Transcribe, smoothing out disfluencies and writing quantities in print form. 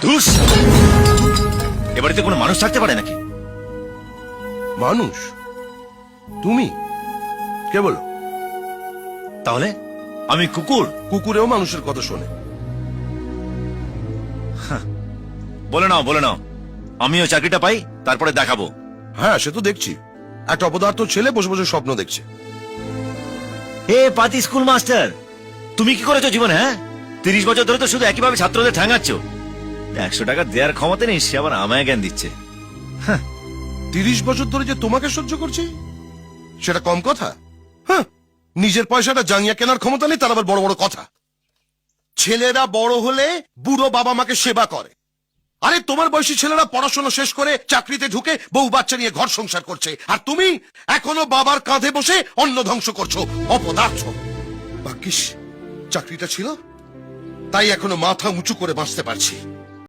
ধুস, এ বাড়িতে কোনো মানুষ থাকতে পারে নাকি? মানুষ? তুমি কে বলো? তাহলে আমি কুকুর? কুকুরেও মানুষের কথা শোনে। বলে নাও, বলে নাও, আমিও চাকরিটা পাই, তারপরে দেখাবো। হ্যাঁ, সে তো দেখছি। একটা অপদার্থ ছেলে বসে বসে স্বপ্ন দেখছে। হে পাতি স্কুল মাস্টার, তুমি কি করেছো জীবনে? হ্যাঁ, 30 বছর ধরে তো শুধু একইভাবে ছাত্রদের ঠ্যাঙাচ্ছ। 100 টাকা দেওয়ার ক্ষমতা নেই, সে আবার আমায় জ্ঞান দিচ্ছে। 30 বছর ধরে যে তোমাকে সহ্য করছি, সেটা কম কথা? হ্যাঁ, নিজের পয়সাটা জাঙ্গিয়া কেনার ক্ষমতা নেই, তার আবার বড় বড় কথা। ছেলেরা বড় হলে বুড়ো বাবা মাকে সেবা করে। আরে তোমার বয়সী ছেলেরা পড়াশোনা শেষ করে চাকরিতে ঢুকে বউ বাচ্চা নিয়ে ঘর সংসার করছে, আর তুমি এখনো বাবার কাঁধে বসে অন্ন ধ্বংস করছো। অপদার্থ। ভাগ্যিস চাকরিটা ছিল, তাই এখনো মাথা উঁচু করে বাঁচতে পারছি।